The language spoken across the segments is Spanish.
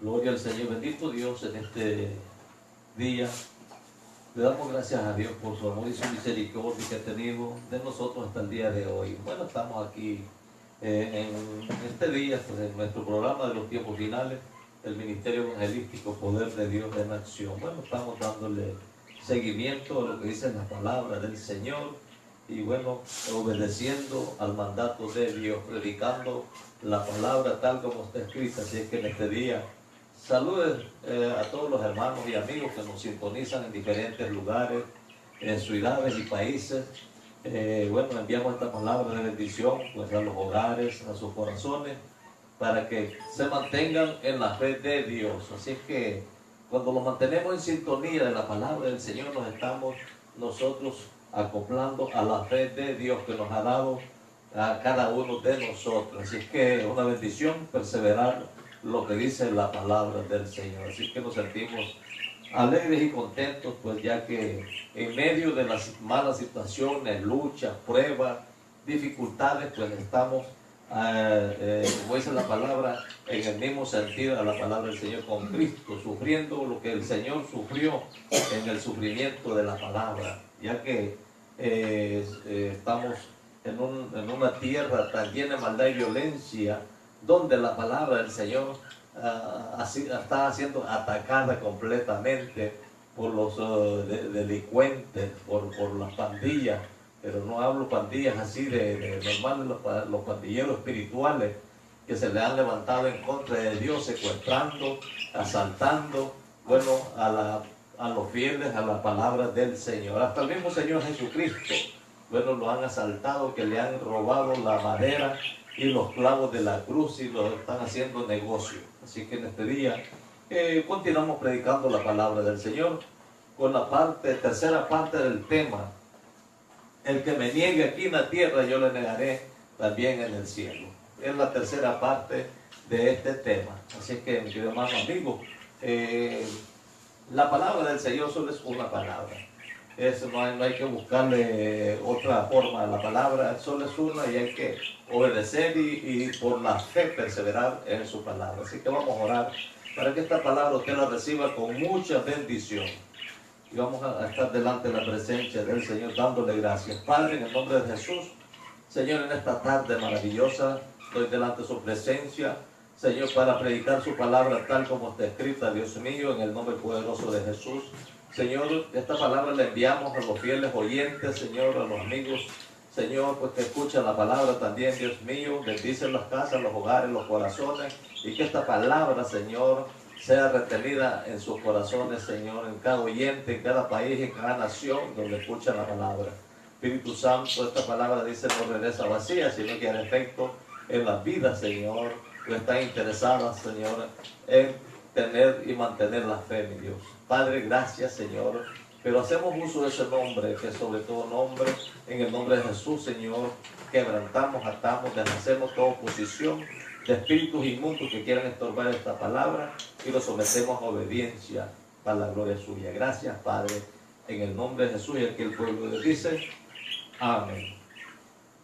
Gloria al Señor, bendito Dios en este día. Le damos gracias a Dios por su amor y su misericordia que ha tenido de nosotros hasta el día de hoy. Bueno, estamos aquí en este día, pues, en nuestro programa de los tiempos finales, el Ministerio Evangelístico Poder de Dios en Acción. Bueno, estamos dándole seguimiento a lo que dice la palabra del Señor y bueno, obedeciendo al mandato de Dios, predicando la palabra tal como está escrita. Así es que en este día saludes a todos los hermanos y amigos que nos sintonizan en diferentes lugares, en ciudades y países. Bueno, enviamos esta palabra de bendición pues, a los hogares, a sus corazones, para que se mantengan en la fe de Dios. Así es que cuando nos mantenemos en sintonía de la palabra del Señor, nos estamos nosotros acoplando a la fe de Dios que nos ha dado a cada uno de nosotros. Así es que es una bendición perseverar lo que dice la palabra del Señor. Así que nos sentimos alegres y contentos, pues ya que en medio de las malas situaciones, luchas, pruebas, dificultades, pues estamos, como dice la palabra, en el mismo sentido a la palabra del Señor, con Cristo, sufriendo lo que el Señor sufrió en el sufrimiento de la palabra, ya que estamos en una tierra tan llena de maldad y violencia, donde la palabra del Señor está siendo atacada completamente por los delincuentes, por las pandillas, pero no hablo pandillas así de normales, los pandilleros espirituales que se le han levantado en contra de Dios, secuestrando, asaltando, bueno, a los fieles a la palabra del Señor. Hasta el mismo Señor Jesucristo, bueno, lo han asaltado, que le han robado la madera y los clavos de la cruz y lo están haciendo negocio. Así que en este día continuamos predicando la palabra del Señor con la tercera parte del tema: el que me niegue aquí en la tierra, yo le negaré también en el cielo. Es la tercera parte de este tema. Así que, mi querido hermano amigo, la palabra del Señor solo es una palabra. Eso no hay que buscarle otra forma a la palabra, solo es una y hay que obedecer y por la fe perseverar en su palabra. Así que vamos a orar para que esta palabra usted la reciba con mucha bendición. Y vamos a estar delante de la presencia del Señor dándole gracias. Padre, en el nombre de Jesús, Señor, en esta tarde maravillosa, estoy delante de su presencia, Señor, para predicar su palabra tal como está escrita, Dios mío, en el nombre poderoso de Jesús. Señor, esta palabra la enviamos a los fieles oyentes, Señor, a los amigos, Señor, pues que escuchan la palabra también, Dios mío, bendice las casas, los hogares, los corazones, y que esta palabra, Señor, sea retenida en sus corazones, Señor, en cada oyente, en cada país, en cada nación donde escuchan la palabra. Espíritu Santo, esta palabra dice no regresa vacía, sino que hará efecto en las vidas, Señor, que están interesadas, Señor, en tener y mantener la fe, mi Dios. Padre, gracias, Señor, pero hacemos uso de ese nombre, que es sobre todo nombre, en el nombre de Jesús, Señor, quebrantamos, atamos, deshacemos toda oposición de espíritus inmundos que quieran estorbar esta palabra y los sometemos a obediencia para la gloria suya. Gracias, Padre, en el nombre de Jesús, y el que el pueblo le dice, amén.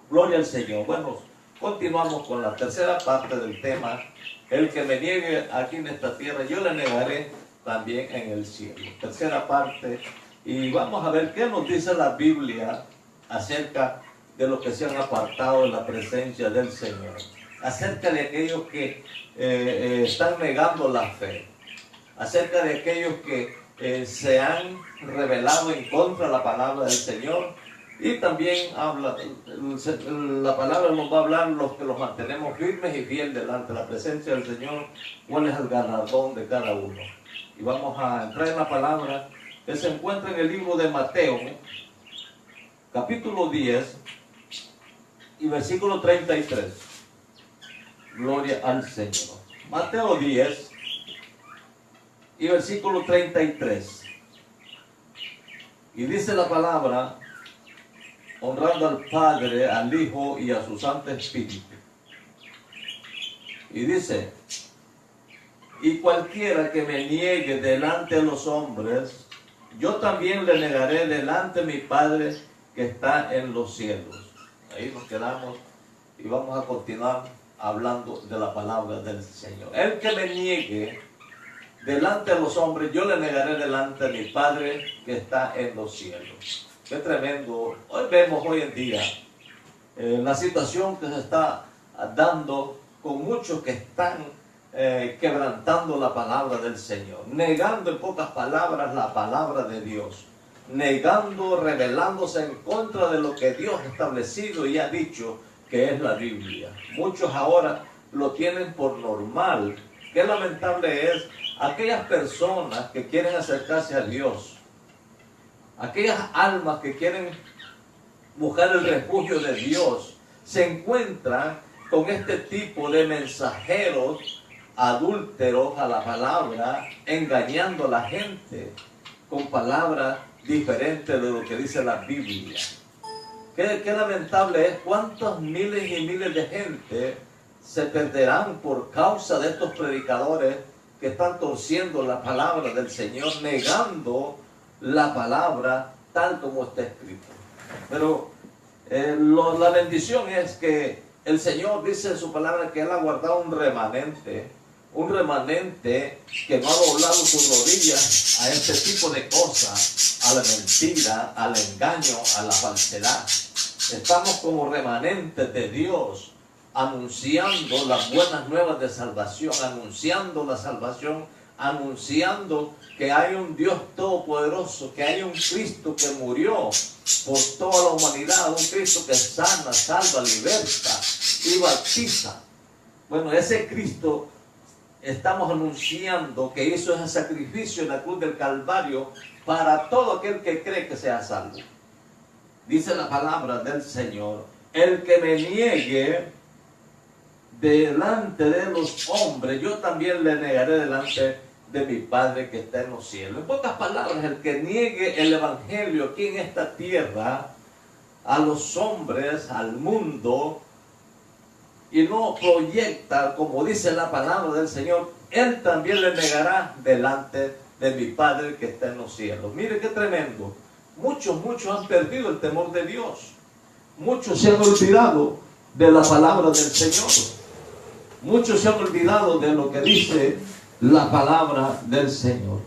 Gloria al Señor. Bueno, continuamos con la tercera parte del tema: el que me niegue aquí en esta tierra, yo le negaré también en el cielo. Tercera parte, y vamos a ver qué nos dice la Biblia acerca de los que se han apartado de la presencia del Señor, acerca de aquellos que están negando la fe, acerca de aquellos que se han rebelado en contra de la palabra del Señor. Y también habla, la palabra nos va a hablar los que los mantenemos firmes y fieles delante de la presencia del Señor, cuál es el galardón de cada uno. Y vamos a entrar en la palabra que se encuentra en el libro de Mateo, capítulo 10 y versículo 33. Gloria al Señor. Mateo 10 y versículo 33. Y dice la palabra, honrando al Padre, al Hijo y a su Santo Espíritu. Y dice, y cualquiera que me niegue delante de los hombres, yo también le negaré delante de mi Padre que está en los cielos. Ahí nos quedamos y vamos a continuar hablando de la palabra del Señor. El que me niegue delante de los hombres, yo le negaré delante de mi Padre que está en los cielos. Qué tremendo. Hoy vemos hoy en día la situación que se está dando con muchos que están quebrantando la palabra del Señor, negando en pocas palabras la palabra de Dios, negando, rebelándose en contra de lo que Dios ha establecido y ha dicho que es la Biblia. Muchos ahora lo tienen por normal. Qué lamentable es aquellas personas que quieren acercarse a Dios, aquellas almas que quieren buscar el refugio de Dios, se encuentran con este tipo de mensajeros adúlteros a la palabra, engañando a la gente con palabras diferentes de lo que dice la Biblia. Qué lamentable es cuántos miles y miles de gente se perderán por causa de estos predicadores que están torciendo la palabra del Señor, negando la palabra tal como está escrito. Pero la bendición es que el Señor dice en su palabra que Él ha guardado un remanente que no ha doblado sus rodillas a este tipo de cosas, a la mentira, al engaño, a la falsedad. Estamos como remanentes de Dios, anunciando las buenas nuevas de salvación, anunciando la salvación, anunciando que hay un Dios todopoderoso, que hay un Cristo que murió por toda la humanidad, un Cristo que sana, salva, liberta y bautiza. Bueno, ese Cristo estamos anunciando que hizo ese sacrificio en la cruz del Calvario para todo aquel que cree que sea salvo. Dice la palabra del Señor: el que me niegue delante de los hombres, yo también le negaré delante de mi Padre que está en los cielos. En pocas palabras, el que niegue el evangelio aquí en esta tierra a los hombres, al mundo, y no proyecta como dice la palabra del Señor, él también le negará delante de mi Padre que está en los cielos. Mire qué tremendo. Muchos han perdido el temor de Dios. Muchos se han olvidado de la palabra del Señor. Muchos se han olvidado de lo que dice la palabra del Señor.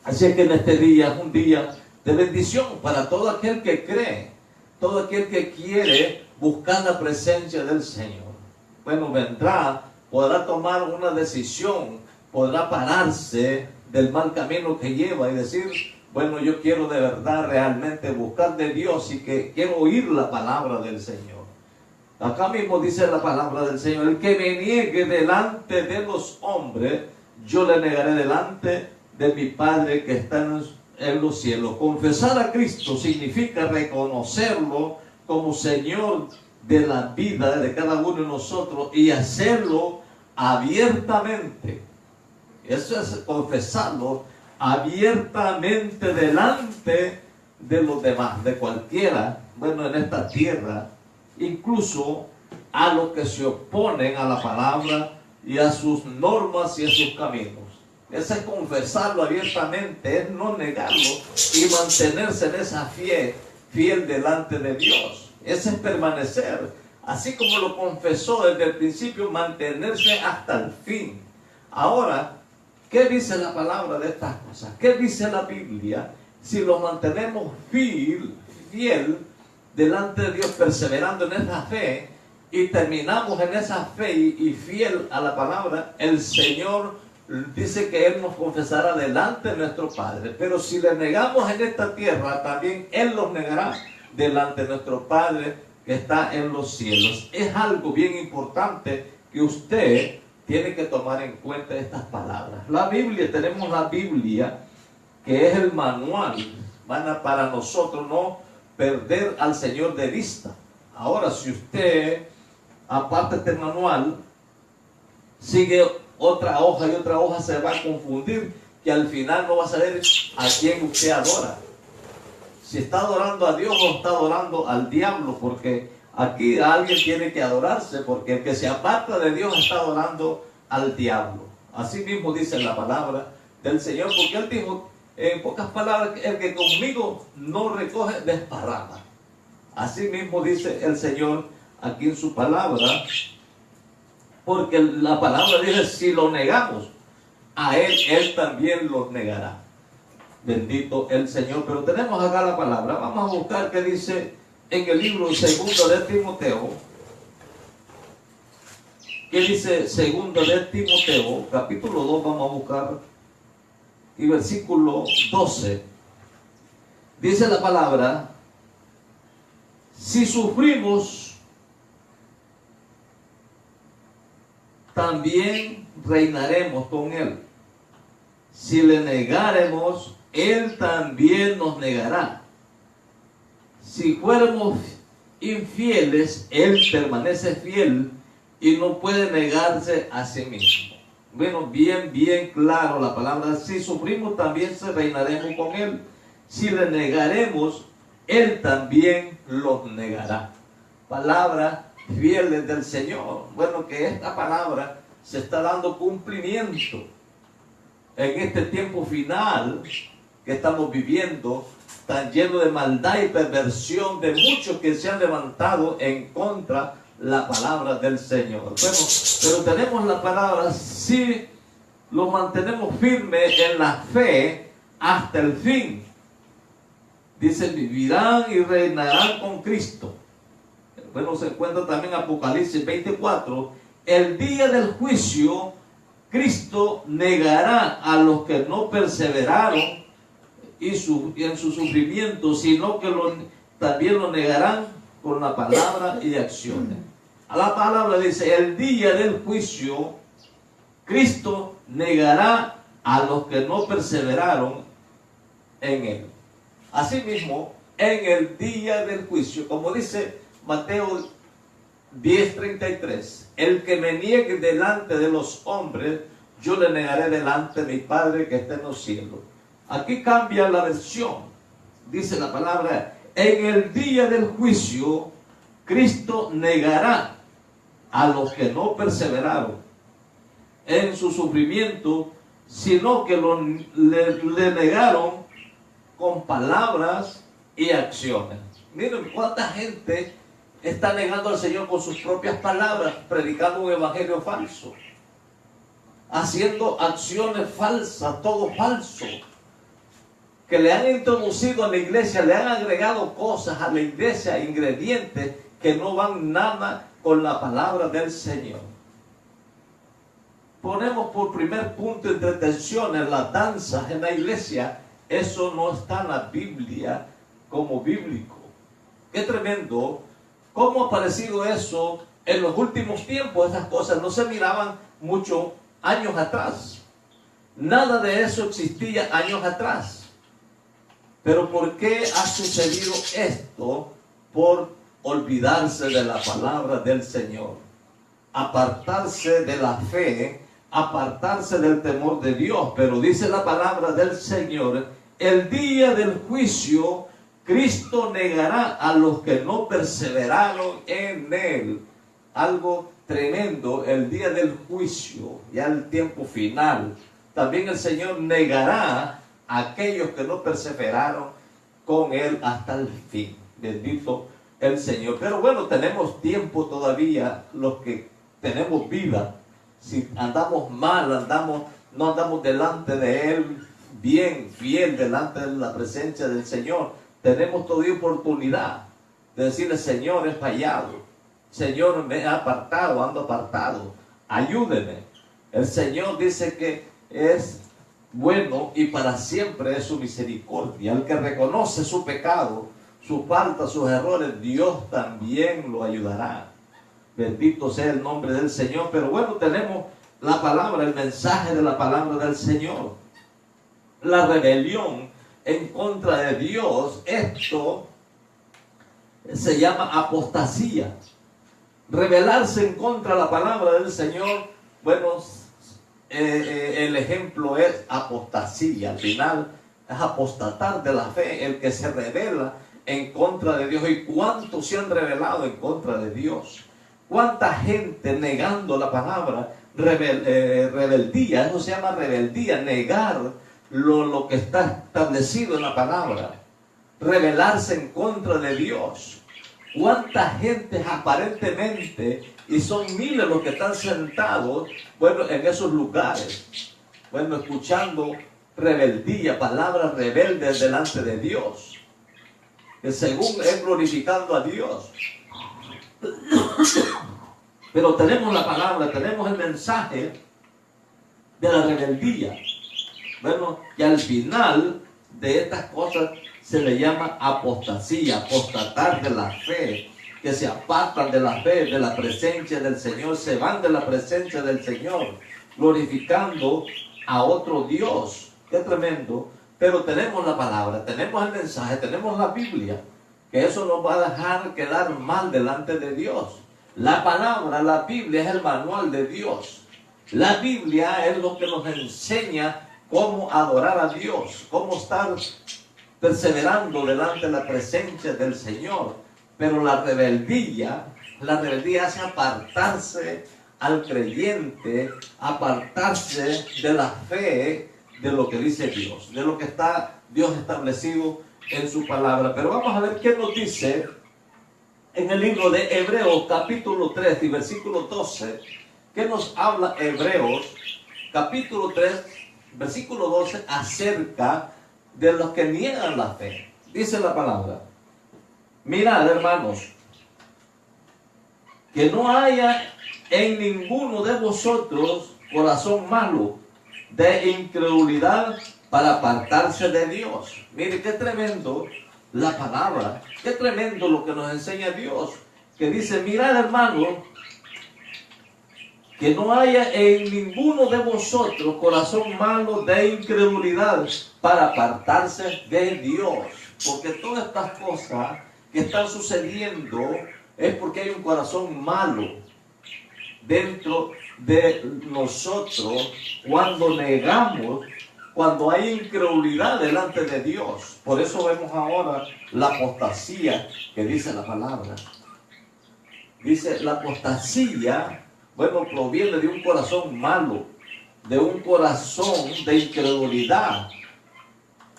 Así que en este día es un día de bendición para todo aquel que cree, todo aquel que quiere buscar la presencia del Señor. Bueno, vendrá, podrá tomar una decisión, podrá pararse del mal camino que lleva y decir: bueno, yo quiero de verdad realmente buscar de Dios y que quiero oír la palabra del Señor. Acá mismo dice la palabra del Señor: el que me niegue delante de los hombres, yo le negaré delante de mi Padre que está en los cielos. Confesar a Cristo significa reconocerlo como Señor de la vida de cada uno de nosotros y hacerlo abiertamente. Eso es confesarlo abiertamente delante de los demás, de cualquiera, bueno, en esta tierra, incluso a los que se oponen a la palabra y a sus normas y a sus caminos. Ese es confesarlo abiertamente, es no negarlo y mantenerse en esa fiel delante de Dios. Ese es permanecer, así como lo confesó desde el principio, mantenerse hasta el fin. Ahora, ¿qué dice la palabra de estas cosas? ¿Qué dice la Biblia? Si lo mantenemos fiel delante de Dios, perseverando en esa fe, y terminamos en esa fe y fiel a la palabra, el Señor dice que Él nos confesará delante de nuestro Padre. Pero si le negamos en esta tierra, también Él los negará delante de nuestro Padre que está en los cielos. Es algo bien importante que usted tiene que tomar en cuenta estas palabras. La Biblia, tenemos la Biblia, que es el manual para nosotros no perder al Señor de vista. Ahora, si usted, aparte de este manual, sigue otra hoja y otra hoja, se va a confundir, que al final no va a saber a quién usted adora. Si está adorando a Dios o está adorando al diablo, porque aquí alguien tiene que adorarse, porque el que se aparta de Dios está adorando al diablo. Así mismo dice la palabra del Señor, porque Él dijo, en pocas palabras, el que conmigo no recoge, desparrama. Así mismo dice el Señor aquí en su palabra, porque la palabra dice: si lo negamos, a él también los negará. Bendito el Señor. Pero tenemos acá la palabra. Vamos a buscar qué dice en el libro segundo de Timoteo. ¿Qué dice segundo de Timoteo? Capítulo 2 vamos a buscar. Y versículo 12. Dice la palabra: si sufrimos, también reinaremos con él. Si le negaremos, él también nos negará. Si fuéramos infieles, él permanece fiel y no puede negarse a sí mismo. Bueno, bien claro la palabra. Si sufrimos, también reinaremos con él. Si le negaremos, él también los negará. Palabra fiel del Señor. Bueno, que esta palabra se está dando cumplimiento en este tiempo final que estamos viviendo, tan lleno de maldad y perversión de muchos que se han levantado en contra de la palabra del Señor. Bueno, pero tenemos la palabra si lo mantenemos firme en la fe hasta el fin. Dice: vivirán y reinarán con Cristo. Bueno, se encuentra también Apocalipsis 24. El día del juicio, Cristo negará a los que no perseveraron en su sufrimiento, sino que también lo negarán con la palabra y acciones. A la palabra dice: el día del juicio, Cristo negará a los que no perseveraron en él. Asimismo, en el día del juicio, como dice Mateo 10:33, el que me niegue delante de los hombres, yo le negaré delante de mi Padre que está en los cielos. Aquí cambia la versión. Dice la palabra: en el día del juicio, Cristo negará a los que no perseveraron en su sufrimiento, sino que le negaron con palabras y acciones. Miren cuánta gente está negando al Señor con sus propias palabras, predicando un evangelio falso, haciendo acciones falsas, todo falso, que le han introducido a la iglesia, le han agregado cosas a la iglesia, ingredientes que no van nada con la palabra del Señor. Ponemos por primer punto entretenciones, las danzas en la iglesia. Eso no está en la Biblia como bíblico. Qué tremendo. ¿Cómo ha aparecido eso en los últimos tiempos? Esas cosas no se miraban muchos años atrás. Nada de eso existía años atrás. Pero ¿por qué ha sucedido esto? Por olvidarse de la palabra del Señor, apartarse de la fe, apartarse del temor de Dios. Pero dice la palabra del Señor: el día del juicio, Cristo negará a los que no perseveraron en él. Algo tremendo, el día del juicio, ya el tiempo final. También el Señor negará a aquellos que no perseveraron con él hasta el fin. Bendito el Señor. Pero bueno, tenemos tiempo todavía, los que tenemos vida. Si andamos mal, no andamos delante de él bien, fiel, delante de la presencia del Señor, tenemos todavía oportunidad de decirle: Señor, he fallado, Señor, me he apartado, ando apartado, ayúdeme. El Señor dice que es bueno y para siempre es su misericordia. El que reconoce su pecado, su falta, sus errores, Dios también lo ayudará. Bendito sea el nombre del Señor. Pero bueno, tenemos la palabra, el mensaje de la palabra del Señor. La rebelión en contra de Dios, esto se llama apostasía. Rebelarse en contra de la palabra del Señor, bueno, el ejemplo es apostasía. Al final es apostatar de la fe, el que se rebela en contra de Dios. ¿Y cuántos se han rebelado en contra de Dios? ¿Cuánta gente negando la palabra? Rebeldía, eso se llama rebeldía, negar lo que está establecido en la palabra, rebelarse en contra de Dios. ¿Cuánta gente aparentemente, y son miles los que están sentados, bueno, en esos lugares, bueno, escuchando rebeldía, palabras rebeldes delante de Dios, que según es glorificando a Dios. Pero tenemos la palabra, tenemos el mensaje de la rebeldía. Bueno, y al final de estas cosas se le llama apostasía, apostatar de la fe, que se apartan de la fe, de la presencia del Señor, se van de la presencia del Señor, glorificando a otro Dios. Qué tremendo. Pero tenemos la palabra, tenemos el mensaje, tenemos la Biblia, que eso nos va a dejar quedar mal delante de Dios. La palabra, la Biblia es el manual de Dios. La Biblia es lo que nos enseña cómo adorar a Dios, cómo estar perseverando delante de la presencia del Señor. Pero la rebeldía hace apartarse al creyente, apartarse de la fe, de lo que dice Dios, de lo que está Dios establecido en su palabra. Pero vamos a ver qué nos dice en el libro de Hebreos, capítulo 3 y versículo 12. ¿Qué nos habla Hebreos, capítulo 3, versículo 12, acerca de los que niegan la fe? Dice la palabra: mirad, hermanos, que no haya en ninguno de vosotros corazón malo de incredulidad para apartarse de Dios. Mire, qué tremendo la palabra, qué tremendo lo que nos enseña Dios, que dice: mirad, hermanos, que no haya en ninguno de vosotros corazón malo de incredulidad para apartarse de Dios. Porque todas estas cosas que están sucediendo es porque hay un corazón malo dentro de nosotros cuando negamos, cuando hay incredulidad delante de Dios. Por eso vemos ahora la apostasía que dice la palabra. Dice, la apostasía, bueno, proviene de un corazón malo, de un corazón de incredulidad.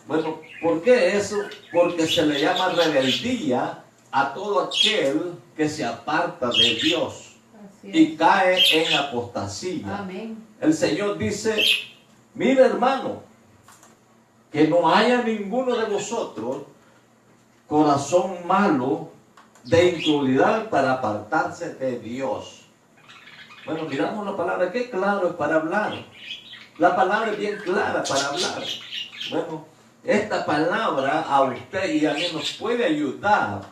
Bueno, ¿por qué eso? Porque se le llama rebeldía a todo aquel que se aparta de Dios y cae en apostasía. Amén. El Señor dice: mira, hermano, que no haya ninguno de vosotros corazón malo de incredulidad para apartarse de Dios. Bueno, miramos la palabra, qué claro es para hablar. La palabra es bien clara para hablar. Bueno, esta palabra a usted y a mí nos puede ayudar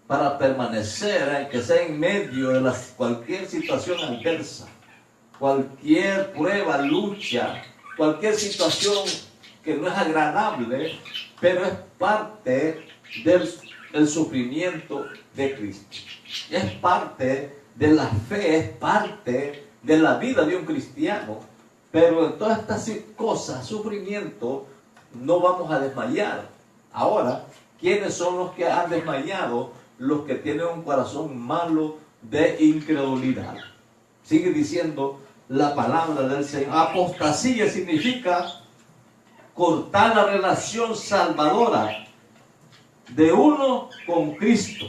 para permanecer, aunque sea en medio de cualquier situación adversa, cualquier prueba, lucha, cualquier situación que no es agradable, pero es parte del sufrimiento de Cristo. Es parte de la fe, es parte de la vida de un cristiano. Pero en todas estas cosas, sufrimiento, no vamos a desmayar. Ahora, ¿quiénes son los que han desmayado? Los que tienen un corazón malo de incredulidad. Sigue diciendo la palabra del Señor. Apostasía significa cortar la relación salvadora de uno con Cristo.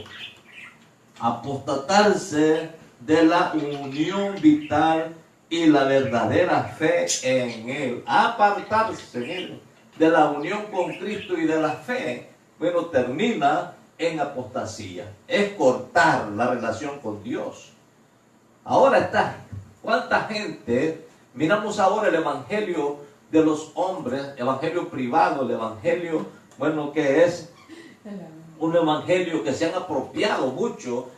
Apostatarse de la unión vital y la verdadera fe en Él. Apartarse de la unión con Cristo y de la fe, bueno, termina en apostasía. Es cortar la relación con Dios. Ahora está, ¿cuánta gente? Miramos ahora el evangelio de los hombres, evangelio privado, el evangelio, bueno, que es un evangelio que se han apropiado mucho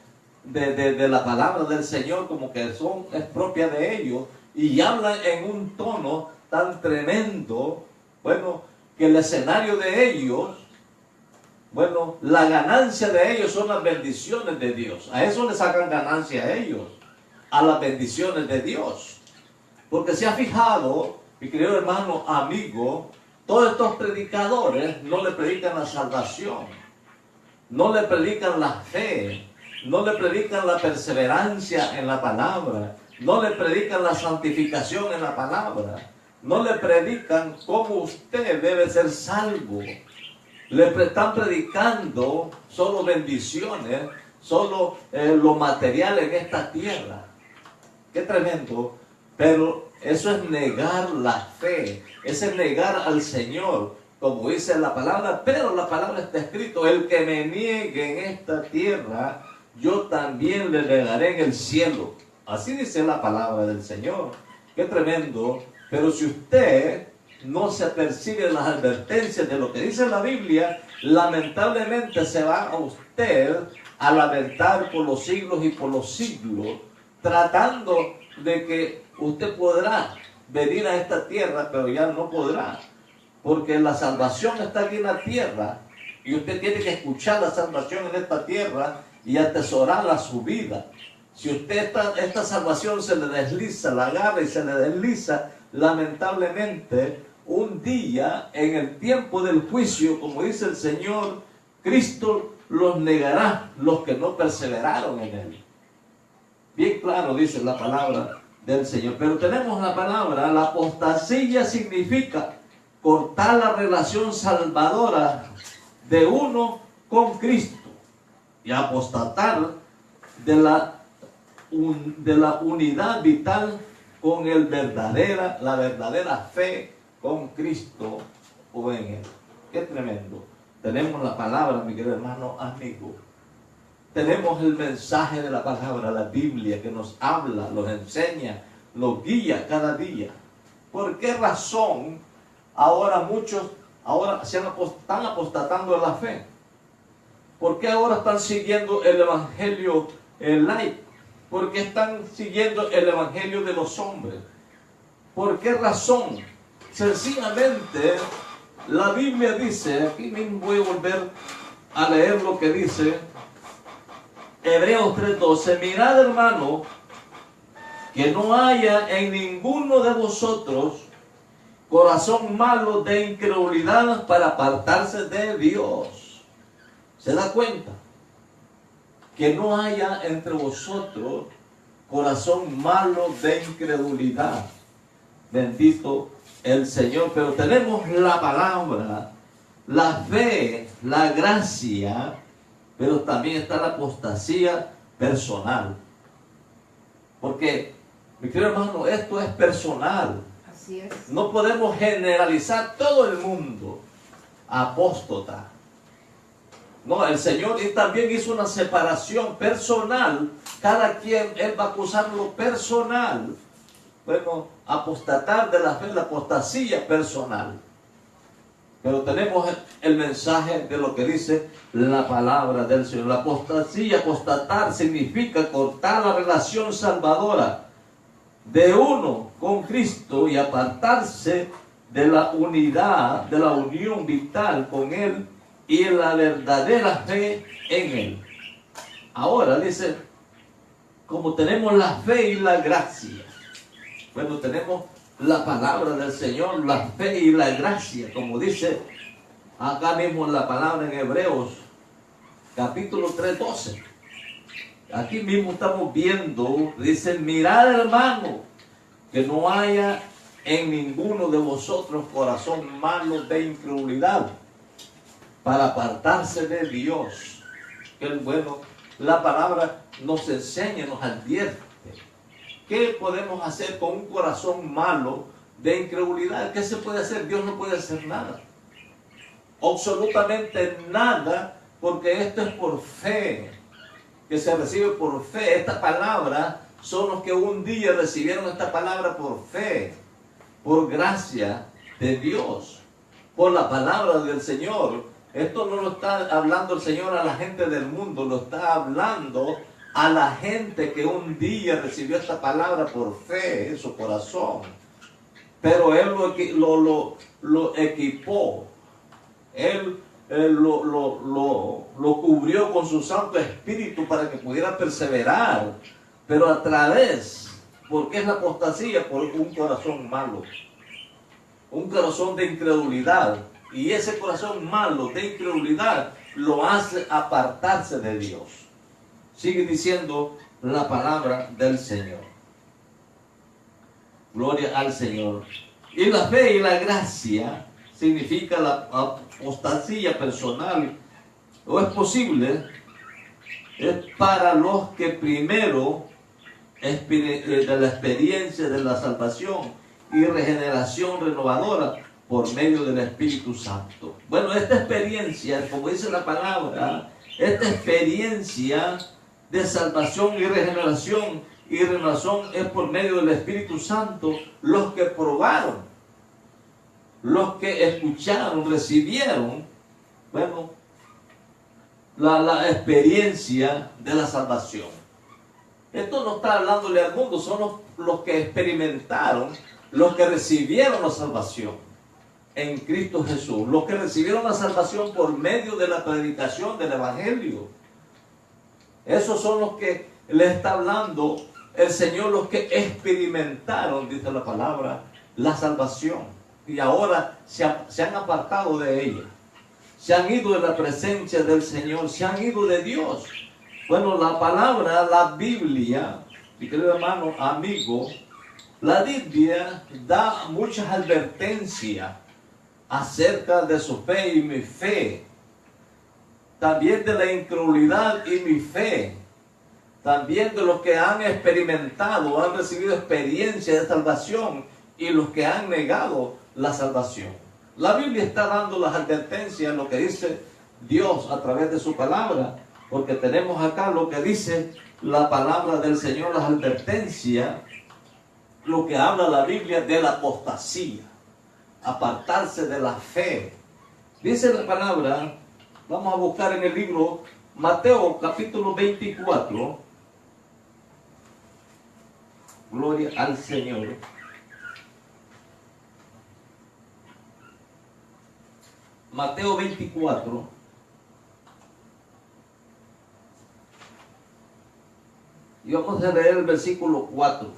de la palabra del Señor, como que es propia de ellos, y hablan en un tono tan tremendo, bueno, que el escenario de ellos, bueno, la ganancia de ellos son las bendiciones de Dios. A eso le sacan ganancia a ellos, a las bendiciones de Dios. Porque se ha fijado, mi querido hermano, amigo, todos estos predicadores no le predican la salvación, no le predican la fe, no le predican la perseverancia en la palabra, no le predican la santificación en la palabra, no le predican cómo usted debe ser salvo. Le están predicando solo bendiciones, solo lo material en esta tierra. Qué tremendo. Pero Eso es negar la fe, eso es negar al Señor, como dice la palabra, pero la palabra está escrito, el que me niegue en esta tierra, yo también le negaré en el cielo. Así dice la palabra del Señor. Qué tremendo. Pero si usted no se persigue las advertencias de lo que dice la Biblia, lamentablemente se va a usted a lamentar por los siglos y por los siglos, tratando de que usted podrá venir a esta tierra, pero ya no podrá, porque la salvación está aquí en la tierra, y usted tiene que escuchar la salvación en esta tierra y atesorarla a su vida. Si usted esta salvación se le desliza, la agarra y se le desliza, lamentablemente, un día, en el tiempo del juicio, como dice el Señor, Cristo los negará, los que no perseveraron en Él. Bien claro dice la palabra del Señor. Pero tenemos la palabra, la apostasía significa cortar la relación salvadora de uno con Cristo y apostatar de la unidad vital con la verdadera fe con Cristo o en Él. Qué tremendo. Tenemos la palabra, mi querido hermano, amigo. Tenemos el mensaje de la palabra, la Biblia, que nos habla, nos enseña, nos guía cada día. ¿Por qué razón ahora muchos están apostatando de la fe? ¿Por qué ahora están siguiendo el evangelio light? ¿Por qué están siguiendo el evangelio de los hombres? ¿Por qué razón? Sencillamente, la Biblia dice, aquí mismo voy a volver a leer lo que dice Hebreos 3:12, mirad, hermano, que no haya en ninguno de vosotros corazón malo de incredulidad para apartarse de Dios. ¿Se da cuenta? Que no haya entre vosotros corazón malo de incredulidad. Bendito el Señor. Pero tenemos la palabra, la fe, la gracia, pero también está la apostasía personal. Porque, mi querido hermano, esto es personal. Así es. No podemos generalizar todo el mundo apóstata. No, el Señor también hizo una separación personal. Cada quien, Él va a acusar lo personal. Bueno, apostatar de la fe, la apostasía personal. Pero tenemos el mensaje de lo que dice la palabra del Señor. La apostasía, apostatar, significa cortar la relación salvadora de uno con Cristo y apartarse de la unidad, de la unión vital con Él y la verdadera fe en Él. Ahora dice, como tenemos la fe y la gracia, bueno, tenemos la palabra del Señor, la fe y la gracia, como dice acá mismo en la palabra en Hebreos, capítulo 3:12. Aquí mismo estamos viendo, dice, mirad, hermano, que no haya en ninguno de vosotros corazón malo de incredulidad para apartarse de Dios. Que bueno, la palabra nos enseña, nos advierte. ¿Qué podemos hacer con un corazón malo de incredulidad? ¿Qué se puede hacer? Dios no puede hacer nada. Absolutamente nada, porque esto es por fe, que se recibe por fe. Esta palabra son los que un día recibieron esta palabra por fe, por gracia de Dios, por la palabra del Señor. Esto no lo está hablando el Señor a la gente del mundo, lo está hablando a la gente que un día recibió esta palabra por fe en su corazón. Pero Él lo equipó, Él lo cubrió con su Santo Espíritu para que pudiera perseverar. Pero a través, ¿por qué es la apostasía? Por un corazón malo, un corazón de incredulidad. Y ese corazón malo de incredulidad lo hace apartarse de Dios. Sigue diciendo la palabra del Señor. Gloria al Señor. Y la fe y la gracia significa la apostasía personal. ¿O es posible? Es para los que primero de la experiencia de la salvación y regeneración renovadora por medio del Espíritu Santo. Bueno, esta experiencia, como dice la palabra, esta experiencia de salvación y regeneración es por medio del Espíritu Santo. Los que probaron, los que escucharon, recibieron, bueno, la experiencia de la salvación. Esto no está hablándole al mundo, son los que experimentaron, los que recibieron la salvación en Cristo Jesús, los que recibieron la salvación por medio de la predicación del Evangelio. Esos son los que le está hablando el Señor, los que experimentaron, dice la palabra, la salvación. Y ahora se han apartado de ella. Se han ido de la presencia del Señor, se han ido de Dios. Bueno, la palabra, la Biblia, mi querido hermano, amigo, la Biblia da muchas advertencias acerca de su fe y mi fe. También de la incredulidad y mi fe. También de los que han experimentado, han recibido experiencia de salvación y los que han negado la salvación. La Biblia está dando las advertencias, lo que dice Dios a través de su palabra, porque tenemos acá lo que dice la palabra del Señor, las advertencias, lo que habla la Biblia de la apostasía, apartarse de la fe. Dice la palabra, vamos a buscar en el libro Mateo capítulo 24, gloria al Señor. Mateo 24. Y vamos a leer el versículo 4.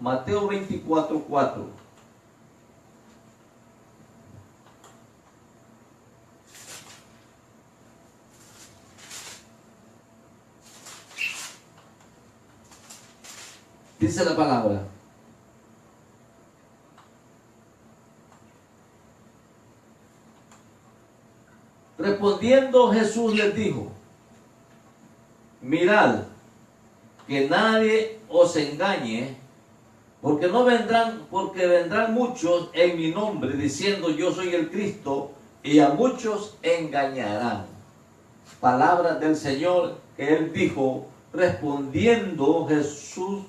Mateo 24, 4. Dice la palabra: respondiendo Jesús les dijo: mirad que nadie os engañe, porque vendrán muchos en mi nombre diciendo yo soy el Cristo, y a muchos engañarán. Palabras del Señor que él dijo. Respondiendo Jesús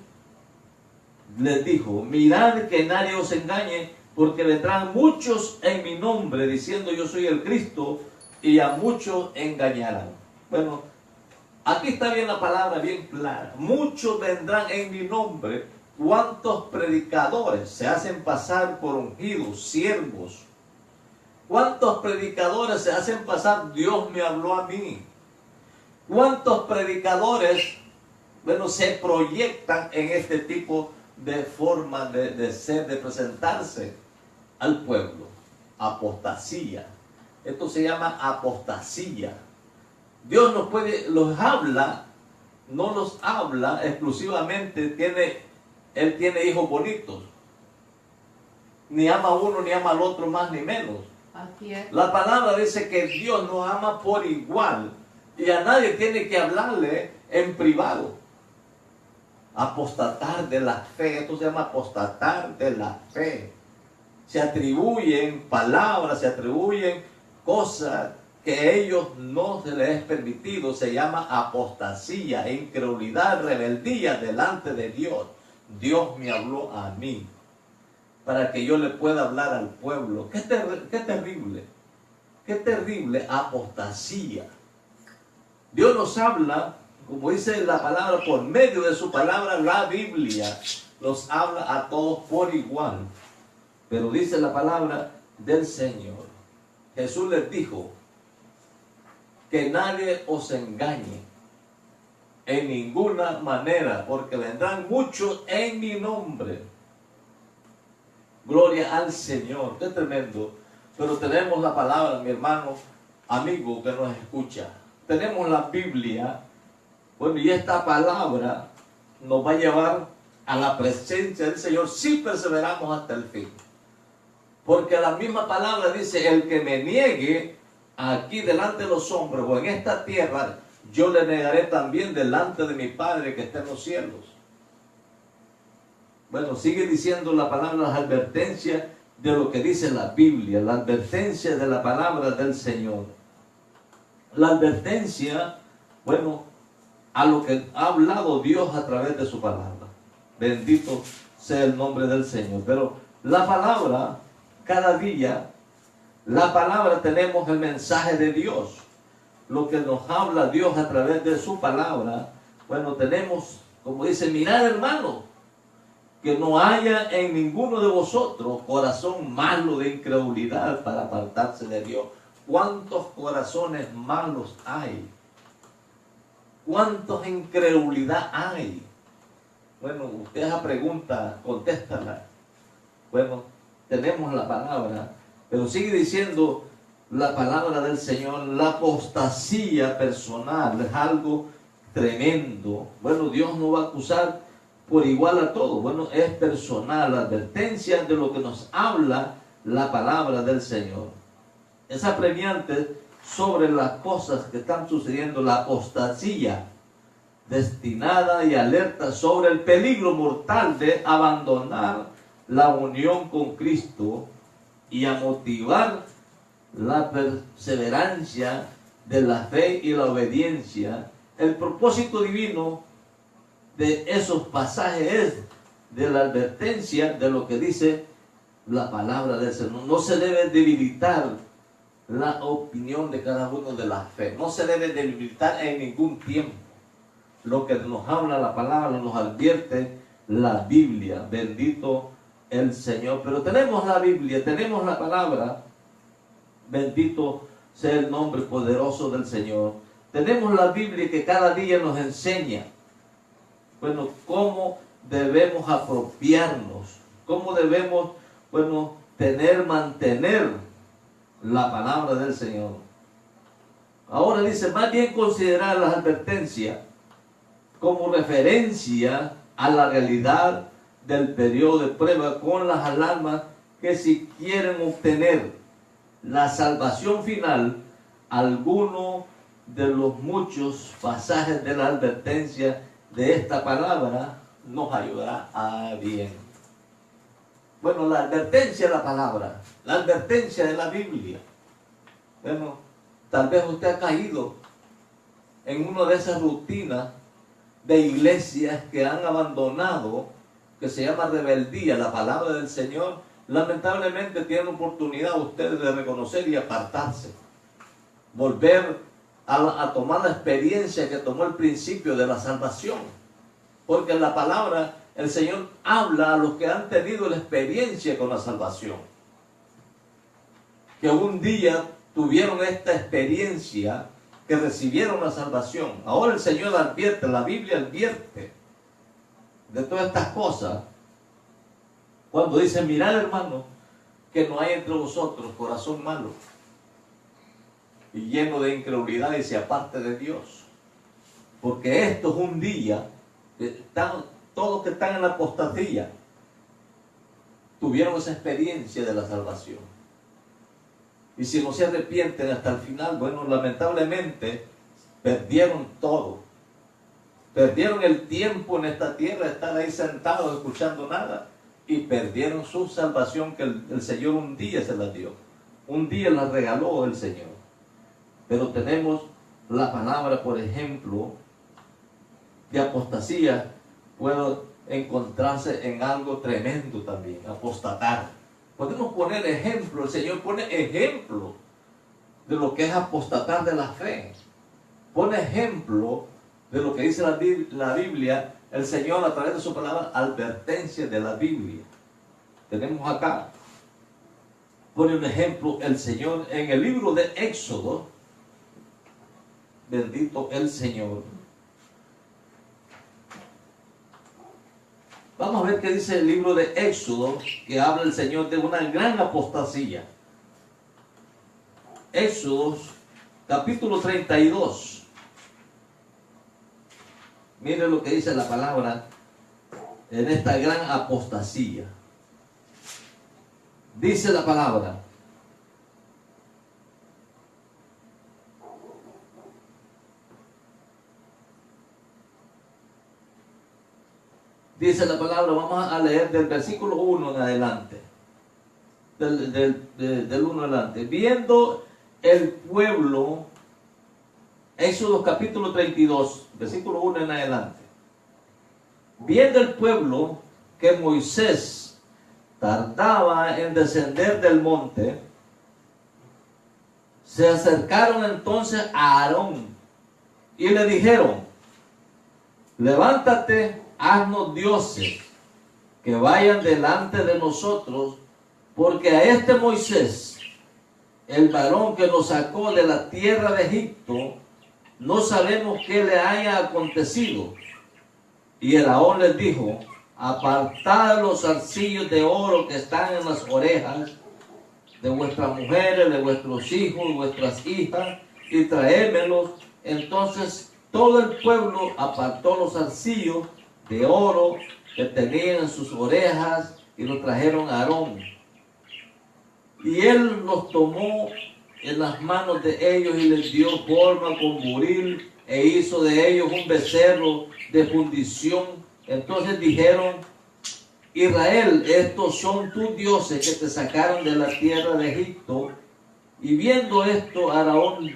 les dijo: mirad que nadie os engañe, porque vendrán muchos en mi nombre diciendo yo soy el Cristo, y a muchos engañarán. Bueno, aquí está bien la palabra, bien clara. Muchos vendrán en mi nombre. ¿Cuántos predicadores se hacen pasar por ungidos, siervos? ¿Cuántos predicadores se hacen pasar? Dios me habló a mí. ¿Cuántos predicadores, bueno, se proyectan en este tipo de forma de ser, de presentarse al pueblo? Apostasía. Esto se llama apostasía. Dios los habla, no los habla exclusivamente, Él tiene hijos bonitos. Ni ama a uno, ni ama al otro más ni menos. La palabra dice que Dios nos ama por igual. Y a nadie tiene que hablarle en privado. Apostatar de la fe. Esto se llama apostatar de la fe. Se atribuyen palabras, se atribuyen cosas que a ellos no se les es permitido. Se llama apostasía, incredulidad, rebeldía delante de Dios. Dios me habló a mí para que yo le pueda hablar al pueblo. Qué terrible apostasía. Dios nos habla, como dice la palabra, por medio de su palabra, la Biblia nos habla a todos por igual. Pero dice la palabra del Señor, Jesús les dijo: que nadie os engañe en ninguna manera, porque vendrán muchos en mi nombre. Gloria al Señor. Qué tremendo. Pero tenemos la palabra, mi hermano, amigo que nos escucha. Tenemos la Biblia. Bueno, y esta palabra nos va a llevar a la presencia del Señor si perseveramos hasta el fin. Porque la misma palabra dice: el que me niegue aquí delante de los hombres o en esta tierra, yo le negaré también delante de mi Padre que está en los cielos. Bueno, sigue diciendo la palabra, las advertencias de lo que dice la Biblia, la advertencia de la palabra del Señor. La advertencia, bueno, a lo que ha hablado Dios a través de su palabra. Bendito sea el nombre del Señor. Pero la palabra, cada día, la palabra tenemos el mensaje de Dios. Lo que nos habla Dios a través de su palabra, bueno, tenemos, como dice, mirad hermano, que no haya en ninguno de vosotros corazón malo de incredulidad para apartarse de Dios. ¿Cuántos corazones malos hay? ¿Cuántos incredulidad hay? Bueno, usted esa pregunta, contéstala. Bueno, tenemos la palabra, pero sigue diciendo la palabra del Señor, la apostasía personal es algo tremendo. Bueno, Dios no va a acusar por igual a todos. Bueno, es personal, la advertencia de lo que nos habla la palabra del Señor. Es apremiante sobre las cosas que están sucediendo, la apostasía destinada y alerta sobre el peligro mortal de abandonar la unión con Cristo y a motivar la perseverancia de la fe y la obediencia. El propósito divino de esos pasajes es de la advertencia de lo que dice la palabra del Señor. No se debe debilitar la opinión de cada uno de la fe. No se debe debilitar en ningún tiempo. Lo que nos habla la palabra, nos advierte la Biblia. Bendito el Señor. Pero tenemos la Biblia, tenemos la palabra. Bendito sea el nombre poderoso del Señor. Tenemos la Biblia que cada día nos enseña, bueno, cómo debemos apropiarnos, cómo debemos, bueno, mantener la palabra del Señor. Ahora dice, más bien considerar las advertencias como referencia a la realidad del periodo de prueba con las alarmas que si quieren obtener la salvación final, alguno de los muchos pasajes de la advertencia de esta palabra nos ayudará a bien. Bueno, la advertencia de la palabra, la advertencia de la Biblia. Bueno, tal vez usted ha caído en una de esas rutinas de iglesias que han abandonado, que se llama rebeldía, la palabra del Señor. Lamentablemente tienen oportunidad ustedes de reconocer y apartarse. Volver a tomar la experiencia que tomó el principio de la salvación. Porque en la palabra el Señor habla a los que han tenido la experiencia con la salvación. Que un día tuvieron esta experiencia, que recibieron la salvación. Ahora el Señor advierte, la Biblia advierte de todas estas cosas. Cuando dice, mirad hermano, que no hay entre vosotros corazón malo y lleno de incredulidad y se aparte de Dios. Porque esto es un día que todos que están en la apostasía tuvieron esa experiencia de la salvación. Y si no se arrepienten hasta el final, bueno, lamentablemente perdieron todo. Perdieron el tiempo en esta tierra, estar ahí sentados escuchando nada. Y perdieron su salvación que el Señor un día se las dio. Un día la regaló el Señor. Pero tenemos la palabra, por ejemplo, de apostasía. Puede encontrarse en algo tremendo también, apostatar. Podemos poner ejemplo, el Señor pone ejemplo de lo que es apostatar de la fe. Pone ejemplo de lo que dice la Biblia, el Señor a través de su palabra, advertencia de la Biblia. Tenemos acá, pone un ejemplo el Señor en el libro de Éxodo. Bendito el Señor. Vamos a ver qué dice el libro de Éxodo, que habla el Señor de una gran apostasía. Éxodo, capítulo 32. Mire lo que dice la palabra en esta gran apostasía. Dice la palabra: dice la palabra, vamos a leer del versículo 1 en adelante. Del 1 en adelante. Viendo el pueblo, Éxodo capítulo 32, versículo 1 en adelante. Viendo el pueblo que Moisés tardaba en descender del monte, se acercaron entonces a Aarón y le dijeron: levántate, haznos dioses que vayan delante de nosotros, porque a este Moisés, el varón que nos sacó de la tierra de Egipto, no sabemos qué le haya acontecido. Y Aarón les dijo: apartad los zarcillos de oro que están en las orejas de vuestras mujeres, de vuestros hijos, de vuestras hijas, y traédmelos. Entonces todo el pueblo apartó los zarcillos de oro que tenían en sus orejas y los trajeron a Aarón. Y él los tomó en las manos de ellos y les dio forma con buril e hizo de ellos un becerro de fundición. Entonces dijeron: Israel, estos son tus dioses que te sacaron de la tierra de Egipto. Y viendo esto, Aarón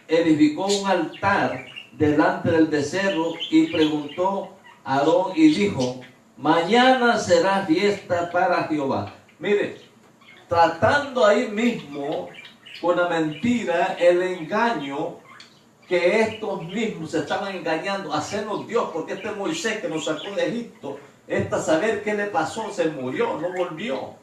edificó un altar delante del becerro y preguntó a Aarón y dijo: mañana será fiesta para Jehová. Mire, tratando ahí mismo con la mentira, el engaño, que estos mismos se estaban engañando, hacernos Dios, porque este Moisés que nos sacó de Egipto, saber qué le pasó, se murió, no volvió.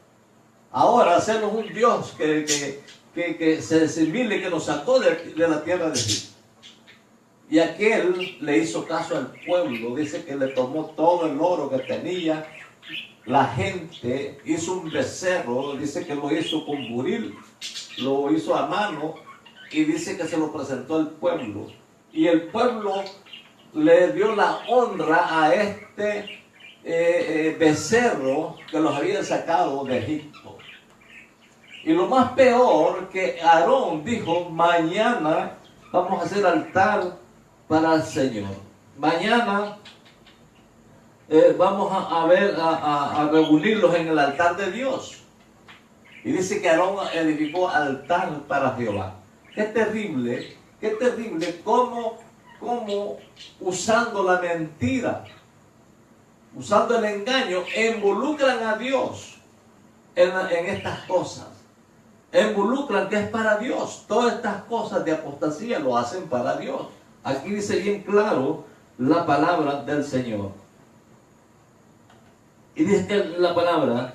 Ahora hacernos un Dios que se asimile, que nos sacó de la tierra de Egipto. Y aquel le hizo caso al pueblo, dice que le tomó todo el oro que tenía. La gente hizo un becerro, dice que lo hizo con buril, lo hizo a mano, y dice que se lo presentó al pueblo. Y el pueblo le dio la honra a este becerro que los había sacado de Egipto. Y lo más peor, que Aarón dijo: mañana vamos a hacer altar para el Señor. Mañana vamos a reunirlos en el altar de Dios. Y dice que Aarón edificó altar para Jehová. Qué terrible cómo usando la mentira, usando el engaño, involucran a Dios en estas cosas. Involucran que es para Dios. Todas estas cosas de apostasía lo hacen para Dios. Aquí dice bien claro la palabra del Señor. Y dice que la palabra: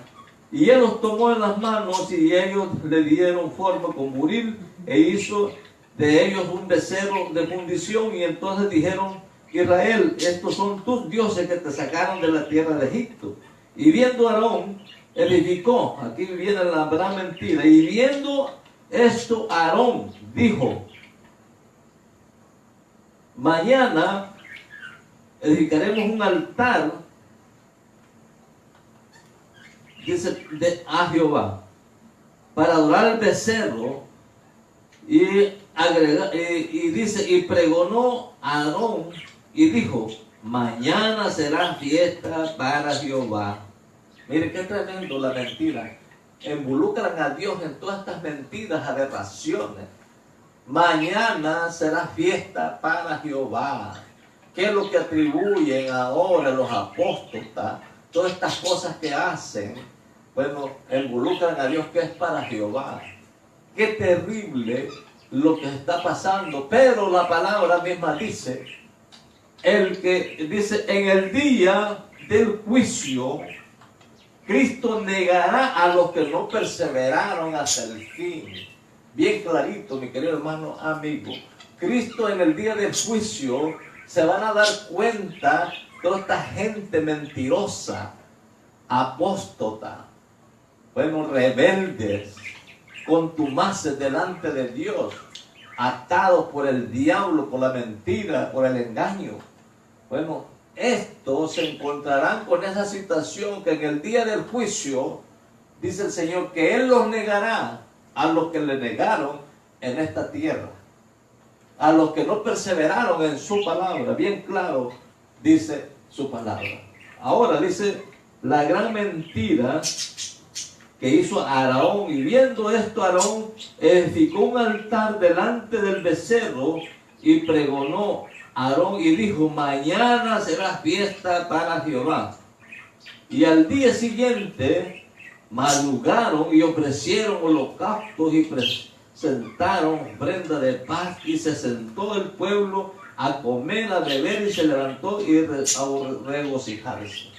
y él los tomó en las manos y ellos le dieron forma con buril e hizo de ellos un becerro de fundición. Y entonces dijeron: Israel, estos son tus dioses que te sacaron de la tierra de Egipto. Y viendo Aarón, edificó, aquí viene la gran mentira, y viendo esto Aarón dijo: mañana edificaremos un altar, dice, a Jehová, para adorar el becerro. Y dice, y pregonó a Aarón y dijo: mañana será fiesta para Jehová. Mire qué tremendo la mentira. Involucran a Dios en todas estas mentiras, aberraciones. Mañana será fiesta para Jehová. ¿Qué es lo que atribuyen ahora los apóstotas? Todas estas cosas que hacen, bueno, involucran a Dios, que es para Jehová. Qué terrible lo que está pasando. Pero la palabra misma dice, en el día del juicio, Cristo negará a los que no perseveraron hasta el fin. Bien clarito, mi querido hermano, amigo. Cristo en el día del juicio se van a dar cuenta toda esta gente mentirosa, apóstata, bueno, rebeldes, contumaces delante de Dios, atados por el diablo, por la mentira, por el engaño. Bueno, estos se encontrarán con esa situación que en el día del juicio, dice el Señor, que Él los negará a los que le negaron en esta tierra, a los que no perseveraron en su palabra. Bien claro dice su palabra. Ahora dice, la gran mentira que hizo Aarón, y viendo esto Aarón edificó un altar delante del becerro y pregonó Aarón y dijo, mañana será fiesta para Jehová. Y al día siguiente madrugaron y ofrecieron holocaustos y presentaron ofrenda de paz, y se sentó el pueblo a comer, a beber, y se levantó y a regocijarse.